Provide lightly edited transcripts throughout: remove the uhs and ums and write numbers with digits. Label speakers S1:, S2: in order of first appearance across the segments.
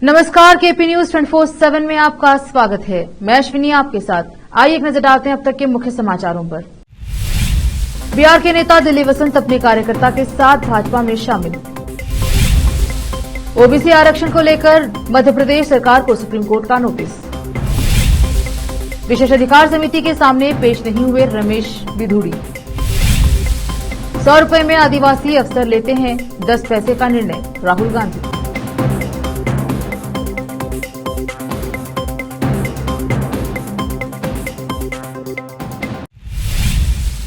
S1: नमस्कार, KP news 24/7 में आपका स्वागत है। मैं अश्विनी आपके साथ। आइए एक नजर डालते हैं अब तक के मुख्य समाचारों पर। बिहार के नेता दिल्ली वसंत अपने कार्यकर्ता के साथ भाजपा में शामिल। ओबीसी आरक्षण को लेकर मध्य प्रदेश सरकार को सुप्रीम कोर्ट का नोटिस। विशेषाधिकार समिति के सामने पेश नहीं हुए रमेश बिधूड़ी। 100 रुपए में आदिवासी अफसर लेते हैं 10 पैसे का निर्णय, राहुल गांधी।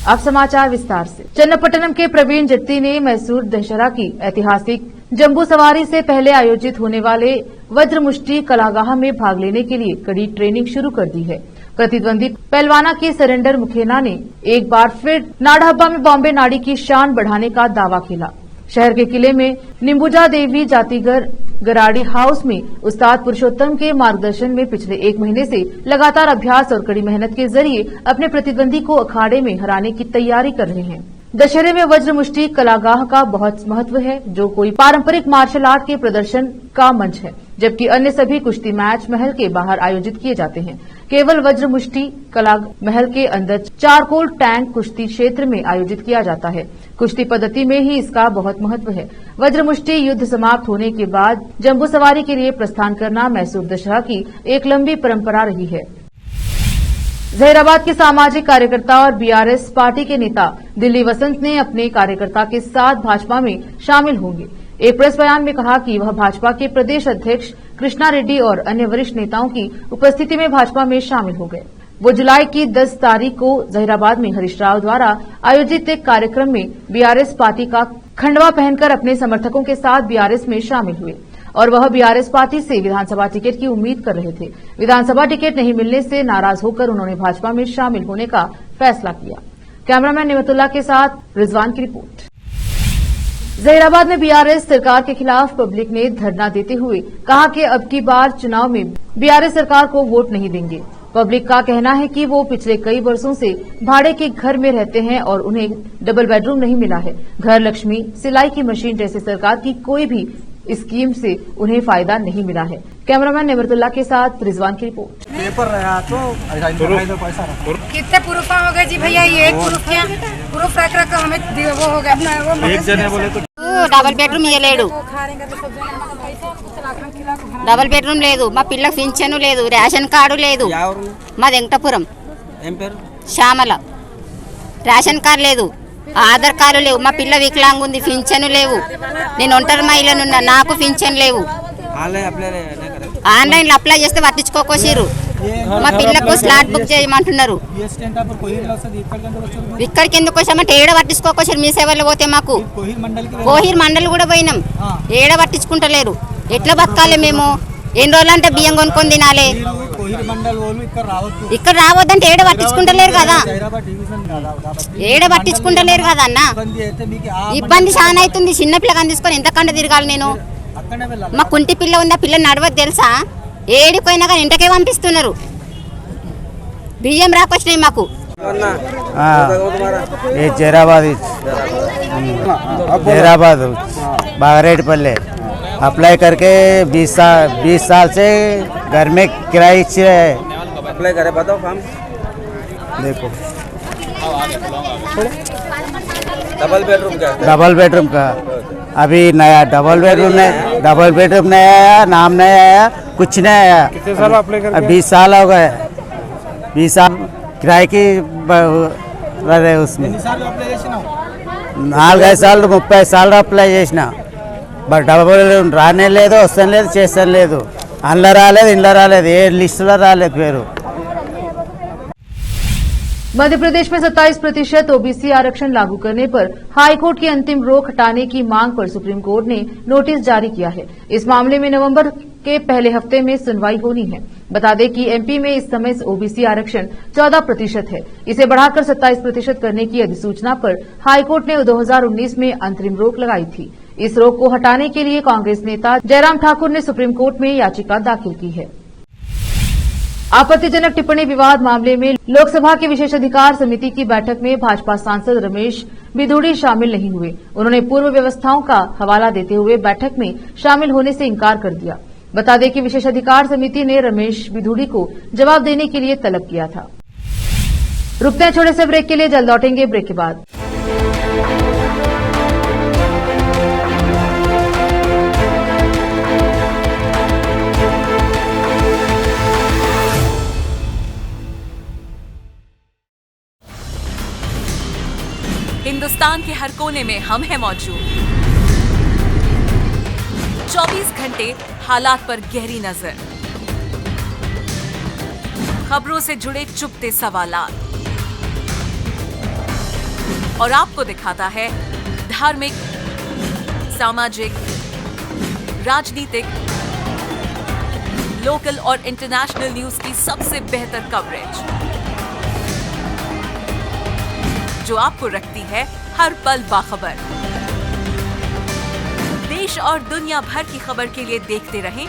S1: अब समाचार विस्तार से। चन्नापट्टनम के प्रवीण जत्ती ने मैसूर दशहरा की ऐतिहासिक जंबू सवारी से पहले आयोजित होने वाले वज्रमुष्टि कलागाह में भाग लेने के लिए कड़ी ट्रेनिंग शुरू कर दी है। प्रतिद्वंदी पहलवाना के सरेंडर मुखेना ने एक बार फिर नाडहब्बा में बॉम्बे नाड़ी की शान बढ़ाने का दावा खेला। शहर के किले में निम्बुजा देवी जातिगर गराड़ी हाउस में उस्ताद पुरुषोत्तम के मार्गदर्शन में पिछले 1 महीने से लगातार अभ्यास और कड़ी मेहनत के जरिए अपने प्रतिद्वंदी को अखाड़े में हराने की तैयारी कर रहे हैं। दशहरे में वज्रमुष्टि कलागाह का बहुत महत्व है, जो कोई पारंपरिक मार्शल आर्ट के प्रदर्शन का मंच है, जबकि अन्य सभी कुश्ती मैच महल के बाहर आयोजित किए जाते हैं। केवल वज्रमुष्टि कला महल के अंदर चारकोल टैंक कुश्ती क्षेत्र में आयोजित किया जाता है। कुश्ती पद्धति में ही इसका बहुत महत्व है। वज्रमुष्टि युद्ध समाप्त होने के बाद जंबू सवारी के लिए प्रस्थान करना मैसूर दशहरा की एक लंबी परंपरा रही है। जहीराबाद के सामाजिक कार्यकर्ता और बीआरएस पार्टी के नेता दिल्ली वसंत ने अपने कार्यकर्ता के साथ भाजपा में शामिल होंगे। एक प्रेस बयान में कहा कि वह भाजपा के प्रदेश अध्यक्ष कृष्णा रेड्डी और अन्य वरिष्ठ नेताओं की उपस्थिति में भाजपा में शामिल हो गए। वो जुलाई की 10 तारीख को जहीराबाद में हरीश राव द्वारा आयोजित एक कार्यक्रम में बीआरएस पार्टी का खंडवा पहनकर अपने समर्थकों के साथ बीआरएस में शामिल हुए और वह बीआरएस पार्टी से विधानसभा टिकट की उम्मीद कर रहे थे। विधानसभा टिकट नहीं मिलने से नाराज होकर उन्होंने भाजपा में शामिल होने का फैसला किया। कैमरामैन निमतुल्लाह के साथ रिजवान की रिपोर्ट। जहीराबाद में बीआरएस सरकार के खिलाफ पब्लिक ने धरना देते हुए कहा कि अब की बार चुनाव में बीआरएस सरकार को वोट नहीं देंगे। पब्लिक का कहना है कि वो पिछले कई वर्षों से भाड़े के घर में रहते हैं और उन्हें डबल बेडरूम नहीं मिला है। घर लक्ष्मी, सिलाई की मशीन जैसे सरकार की कोई भी स्कीम से उन्हें फायदा नहीं मिला है। कैमरामैन निमतुल्लाह के साथ रिजवान की रिपोर्ट।
S2: पेपर रहा तो पैसा
S3: कितने प्रूफ हो गए जी भैया? ये एक प्रूफ क्या प्रूफ रख हमें वो हो गया अपना वो
S2: एक जने बोले तो
S4: డబల్ బెడ్రూమ్ ఇయ్యలేడు డబల్ బెడ్రూమ్ లేదు మా పిల్లకి పింఛను లేదు రేషన్ కార్డు లేదు మా వెంకటపురం
S2: ఏం పేరు
S4: శ్యామల రేషన్ కార్డు లేదు ఆధార్ కార్డు లేవు మా పిల్ల వికలాంగు ఉంది పింఛను లేవు నేను ఒంటరి మహిళనున్నా నాకు పింఛను లేవు ఆన్లైన్ లో అప్లై చేస్తే పట్టించుకోకోసిరు మా పిల్లకు స్లాట్ బుక్ చేయమంటున్నారు ఇక్కడికి ఎందుకు వచ్చామంటే ఏడ పట్టించుకోకోసారు మీ సేవల్లో పోతే మాకు కోహిర్ మండలి కూడా పోయినాం ఏడ పట్టించుకుంటలేరు ఎట్లా బతకాలి మేము ఎన్ని రోజులు అంటే బియ్యం కొనుక్కొని తినాలి ఇక్కడ రావద్దంటే ఏడ పట్టించుకుంటలేరు కదా అన్న ఇబ్బంది చాలా అవుతుంది చిన్న పిల్లగాని తీసుకొని ఎంతకంటే తిరగాలి నేను మా కుంటి పిల్ల ఉంది ఆ పిల్ల నడవద్దు తెలుసా ఏడిపోయినా కానీ ఇంటకే పంపిస్తున్నారు బియ్యం రాకొచ్చినాయి మాకు
S5: जहीराबाद बागरेटपल्ले अप्लाई करके 20 साल से घर में किराए है।
S2: अप्लाई करे बताओ फॉर्म
S5: देखो
S2: डबल बेडरूम का
S5: अभी नया डबल बेडरूम नहीं आया, नाम नहीं आया, कुछ नहीं आया।
S2: कितने साल अप्लाई करके?
S5: 20 साल हो गए। 20 साल किराए की रहे उसमें 4 साल 30 साल అప్లై చేసిన బట్ డబుల్ రానే లేదు, వస్తాను లేదు, చేస్తాను లేదు, అందులో రాలేదు, ఇంట్లో రాలేదు, ఏ లిస్టులో రాలేదు పేరు।
S1: मध्य प्रदेश में 27% ओबीसी आरक्षण लागू करने पर हाईकोर्ट की अंतिम रोक हटाने की मांग पर सुप्रीम कोर्ट ने नोटिस जारी किया है। इस मामले में नवंबर के पहले हफ्ते में सुनवाई होनी है। बता दें कि एमपी में इस समय ओबीसी आरक्षण 14% है। इसे बढ़ाकर 27% करने की अधिसूचना पर हाईकोर्ट ने 2019 में अंतरिम रोक लगाई थी। इस रोक को हटाने के लिए कांग्रेस नेता जयराम ठाकुर ने सुप्रीम कोर्ट में याचिका दाखिल की है। आपत्तिजनक टिप्पणी विवाद मामले में लोकसभा की विशेषाधिकार समिति की बैठक में भाजपा सांसद रमेश बिधूड़ी शामिल नहीं हुए। उन्होंने पूर्व व्यवस्थाओं का हवाला देते हुए बैठक में शामिल होने से इंकार कर दिया। बता दें कि विशेषाधिकार समिति ने रमेश बिधूड़ी को जवाब देने के लिए तलब किया था। रुकते हैं छोटे से ब्रेक के लिए, जल्द लौटेंगे ब्रेक के बाद।
S6: हिंदुस्तान के हर कोने में हम हैं मौजूद। 24 घंटे हालात पर गहरी नजर, खबरों से जुड़े चुपते सवालात, और आपको दिखाता है धार्मिक, सामाजिक, राजनीतिक, लोकल और इंटरनेशनल न्यूज की सबसे बेहतर कवरेज, जो आपको रखती है हर पल बाखबर। देश और दुनिया भर की खबर के लिए देखते रहें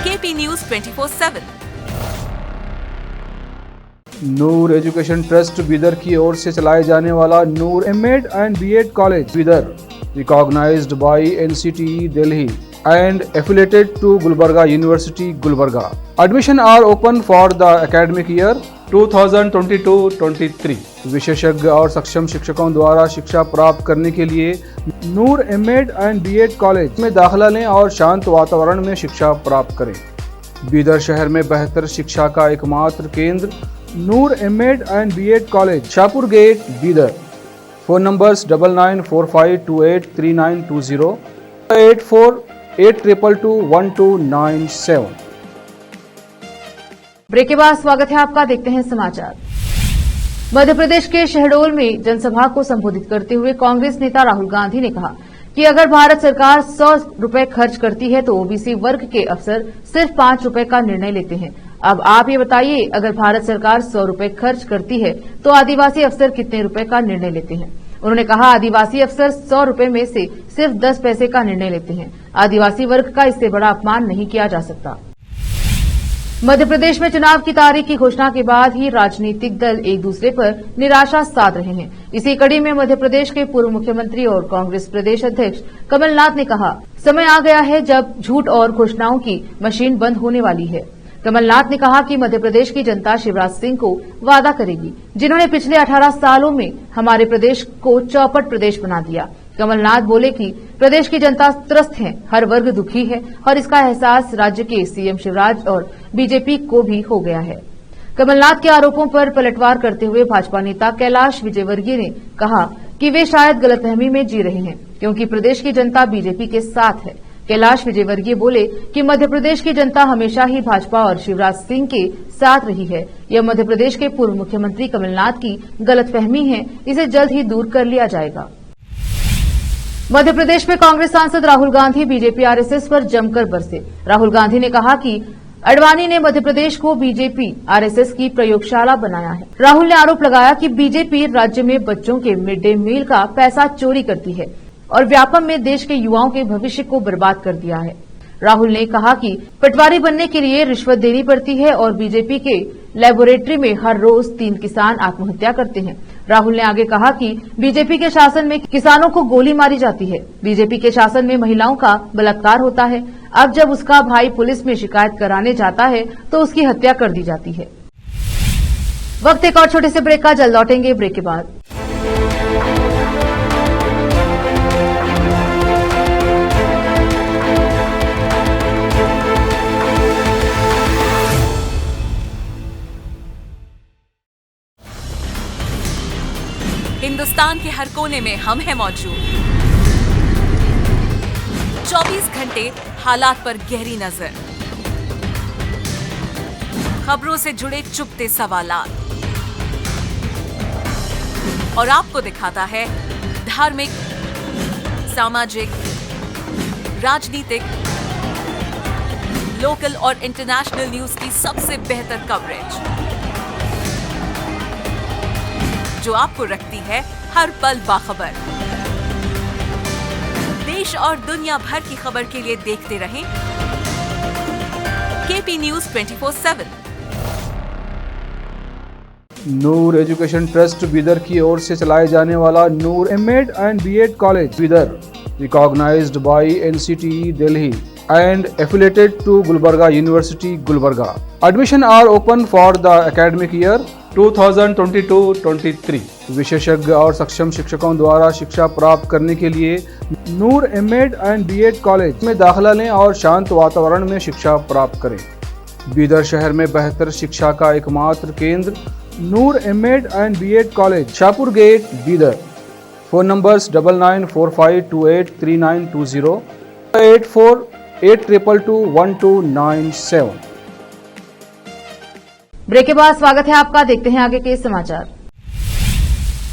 S6: KP news 24/7।
S7: Noor education trust Bidar की ओर से चलाए जाने वाला Noor MEd and BEd college Bidar, recognised by NCTE Delhi and affiliated to Gulbarga University, Gulbarga. Admission are open for the academic year 2022-23. विशेषज्ञ और सक्षम शिक्षकों द्वारा शिक्षा प्राप्त करने के लिए नूर एमएड एंड बीएड कॉलेज में दाखिला लें और शांत वातावरण में शिक्षा प्राप्त करें। बीदर शहर में बेहतर शिक्षा का एकमात्र केंद्र Noor MEd and BEd college, Shahpur gate, Bidar. Phone numbers 9945283920 8482221297।
S1: Break के बाद स्वागत है आपका, देखते हैं समाचार। मध्य प्रदेश के शहडोल में जनसभा को संबोधित करते हुए कांग्रेस नेता राहुल गांधी ने कहा कि अगर भारत सरकार 100 रुपए खर्च करती है तो ओबीसी वर्ग के अफसर सिर्फ 5 रुपए का निर्णय लेते हैं। अब आप ये बताइए, अगर भारत सरकार 100 रुपए खर्च करती है तो आदिवासी अफसर कितने रुपए का निर्णय लेते हैं? उन्होंने कहा, आदिवासी अफसर 100 रुपए में से सिर्फ 10 पैसे का निर्णय लेते हैं। आदिवासी वर्ग का इससे बड़ा अपमान नहीं किया जा सकता। मध्य प्रदेश में चुनाव की तारीख की घोषणा के बाद ही राजनीतिक दल एक दूसरे पर निराशा साध रहे हैं। इसी कड़ी में मध्य प्रदेश के पूर्व मुख्यमंत्री और कांग्रेस प्रदेश अध्यक्ष कमलनाथ ने कहा, समय आ गया है जब झूठ और घोषणाओं की मशीन बंद होने वाली है। कमलनाथ ने कहा कि मध्य प्रदेश की जनता शिवराज सिंह को वादा करेगी, जिन्होंने पिछले 18 सालों में हमारे प्रदेश को चौपट प्रदेश बना दिया। कमलनाथ बोले कि प्रदेश की जनता त्रस्त है, हर वर्ग दुखी है और इसका एहसास राज्य के सीएम शिवराज और बीजेपी को भी हो गया है। कमलनाथ के आरोपों पर पलटवार करते हुए भाजपा नेता कैलाश विजयवर्गीय ने कहा कि वे शायद गलतफहमी में जी रहे हैं, क्योंकि प्रदेश की जनता बीजेपी के साथ है। कैलाश विजयवर्गीय बोले कि मध्य प्रदेश की जनता हमेशा ही भाजपा और शिवराज सिंह के साथ रही है। यह मध्य प्रदेश के पूर्व मुख्यमंत्री कमलनाथ की गलतफहमी है, इसे जल्द ही दूर कर लिया जाएगा। मध्य प्रदेश में कांग्रेस सांसद राहुल गांधी बीजेपी आरएसएस पर जमकर बरसे। राहुल गांधी ने कहा कि अडवाणी ने मध्य प्रदेश को बीजेपी आरएसएस की प्रयोगशाला बनाया है। राहुल ने आरोप लगाया कि बीजेपी राज्य में बच्चों के मिड डे मील का पैसा चोरी करती है और व्यापम में देश के युवाओं के भविष्य को बर्बाद कर दिया है। राहुल ने कहा कि पटवारी बनने के लिए रिश्वत देनी पड़ती है और बीजेपी के लेबोरेटरी में हर रोज 3 किसान आत्महत्या करते हैं। राहुल ने आगे कहा कि बीजेपी के शासन में किसानों को गोली मारी जाती है, बीजेपी के शासन में महिलाओं का बलात्कार होता है। अब जब उसका भाई पुलिस में शिकायत कराने जाता है तो उसकी हत्या कर दी जाती है। वक्त एक और छोटे से ब्रेक का, जल्द लौटेंगे ब्रेक के बाद।
S6: हिंदुस्तान के हर कोने में हम हैं मौजूद। 24 घंटे हालात पर गहरी नजर, खबरों से जुड़े चुपते सवालात, और आपको दिखाता है धार्मिक, सामाजिक, राजनीतिक, लोकल और इंटरनेशनल न्यूज की सबसे बेहतर कवरेज, जो आपको रखती है हर पल बाखबर। देश और दुनिया भर की खबर के लिए देखते रहें KP news 24/7।
S7: Noor education trust Bidar की ओर से चलाए जाने वाला Noor MEd and BEd college Bidar, recognised by NCTE Delhi and affiliated to Gulbarga University, Gulbarga. Admission are open for the academic year 2022-23. विशेषज्ञ और सक्षम शिक्षकों द्वारा शिक्षा प्राप्त करने के लिए नूर एमएड एंड बीएड कॉलेज में दाखिला लें और शांत वातावरण में शिक्षा प्राप्त करें। बीदर शहर में बेहतर शिक्षा का एकमात्र केंद्र Noor MEd and BEd college, Shahpur gate, Bidar. Phone numbers 9945283920, 8482221297।
S1: Break के बाद स्वागत है आपका। देखते हैं आगे के समाचार।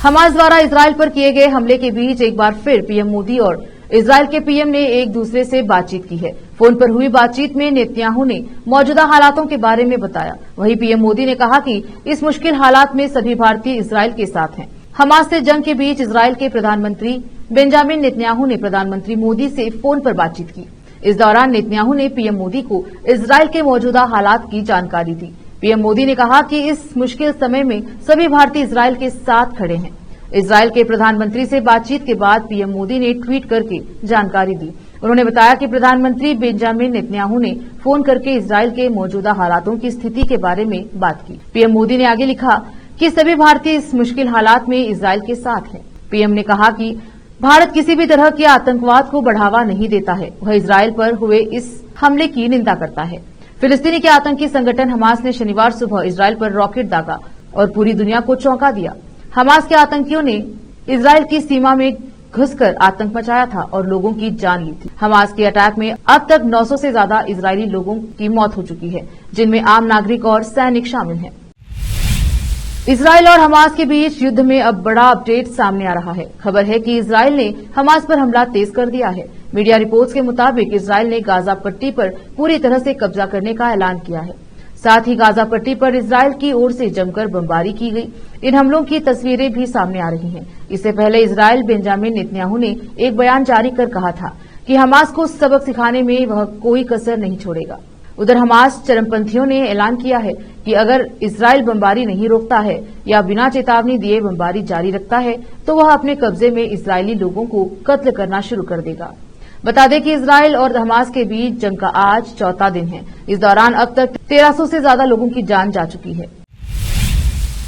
S1: हमास द्वारा इजरायल पर किए गए हमले के बीच एक बार फिर पीएम मोदी और इजरायल के पीएम ने एक दूसरे से बातचीत की है। फोन पर हुई बातचीत में नेतन्याहू ने मौजूदा हालातों के बारे में बताया। वहीं पीएम मोदी ने कहा कि इस मुश्किल हालात में सभी भारतीय इजरायल के साथ हैं। हमास से जंग के बीच इजरायल के प्रधानमंत्री बेंजामिन नेतन्याहू ने प्रधानमंत्री मोदी से फोन पर बातचीत की। इस दौरान नेतन्याहू ने पीएम मोदी को इजरायल के मौजूदा हालात की जानकारी दी। पीएम मोदी ने कहा कि इस मुश्किल समय में सभी भारतीय इजरायल के साथ खड़े हैं। इजरायल के प्रधानमंत्री से बातचीत के बाद पीएम मोदी ने ट्वीट करके जानकारी दी। उन्होंने बताया कि प्रधानमंत्री बेंजामिन नेतन्याहू ने फोन करके इजरायल के मौजूदा हालातों की स्थिति के बारे में बात की। पीएम मोदी ने आगे लिखा कि सभी भारतीय इस मुश्किल हालात में इजरायल के साथ हैं। पीएम ने कहा कि भारत किसी भी तरह के आतंकवाद को बढ़ावा नहीं देता है। वह इजरायल पर हुए इस हमले की निंदा करता है। फिलिस्तीनी के आतंकी संगठन हमास ने शनिवार सुबह इजरायल पर रॉकेट दागा और पूरी दुनिया को चौंका दिया। हमास के आतंकियों ने इजरायल की सीमा में घुसकर आतंक मचाया था और लोगों की जान ली थी। हमास के अटैक में अब तक 900 से ज्यादा इजरायली लोगों की मौत हो चुकी है, जिनमें आम नागरिक और सैनिक शामिल हैं। इजरायल और हमास के बीच युद्ध में अब बड़ा अपडेट सामने आ रहा है। खबर है कि इजरायल ने हमास पर हमला तेज कर दिया है। मीडिया रिपोर्ट्स के मुताबिक इजरायल ने गाजा पट्टी पर पूरी तरह से कब्जा करने का ऐलान किया है। साथ ही गाजा पट्टी पर इजरायल की ओर से जमकर बमबारी की गई। इन हमलों की तस्वीरें भी सामने आ रही हैं। इससे पहले इजरायल बेंजामिन नेतन्याहू ने एक बयान जारी कर कहा था कि हमास को सबक सिखाने में वह कोई कसर नहीं छोड़ेगा। उधर हमास चरमपंथियों ने ऐलान किया है कि अगर इजरायल बमबारी नहीं रोकता है या बिना चेतावनी दिए बमबारी जारी रखता है तो वह अपने कब्जे में इजरायली लोगों को कत्ल करना शुरू कर देगा। बता दें कि इजरायल और हमास के बीच जंग का आज चौथा दिन है। इस दौरान अब तक 1300 से ज्यादा लोगों की जान जा चुकी है।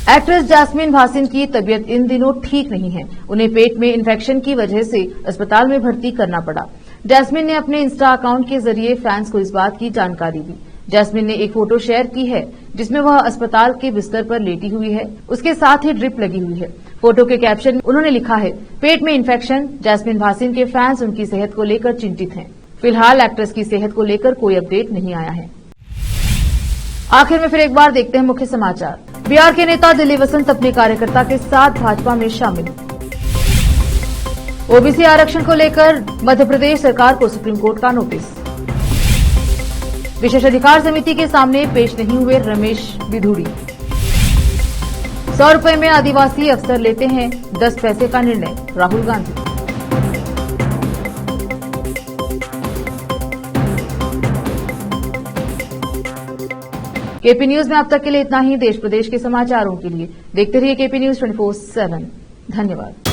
S1: एक्ट्रेस जैस्मिन भासिन की तबीयत इन दिनों ठीक नहीं है। उन्हें पेट में इन्फेक्शन की वजह से अस्पताल में भर्ती करना पड़ा। जैस्मिन ने अपने इंस्टा अकाउंट के जरिए फैंस को इस बात की जानकारी दी। जैस्मिन ने एक फोटो शेयर की है जिसमें वह अस्पताल के बिस्तर पर लेटी हुई है। उसके साथ ही ड्रिप लगी हुई है। फोटो के कैप्शन में उन्होंने लिखा है, पेट में इन्फेक्शन। जैस्मिन भासिन के फैंस उनकी सेहत को लेकर चिंतित हैं। फिलहाल एक्ट्रेस की सेहत को लेकर कोई अपडेट नहीं आया है। आखिर में फिर एक बार देखते हैं मुख्य समाचार। बिहार के नेता दिल्ली वसंत अपने कार्यकर्ता के साथ भाजपा में शामिल। ओबीसी आरक्षण को लेकर मध्य प्रदेश सरकार को सुप्रीम कोर्ट का नोटिस। विशेषाधिकार समिति के सामने पेश नहीं हुए रमेश बिधूड़ी। 100 रुपए में आदिवासी अफसर लेते हैं 10 पैसे का निर्णय, राहुल गांधी। केपी न्यूज में अब तक के लिए इतना ही। देश प्रदेश के समाचारों के लिए देखते रहिए केपी न्यूज 24/7। धन्यवाद।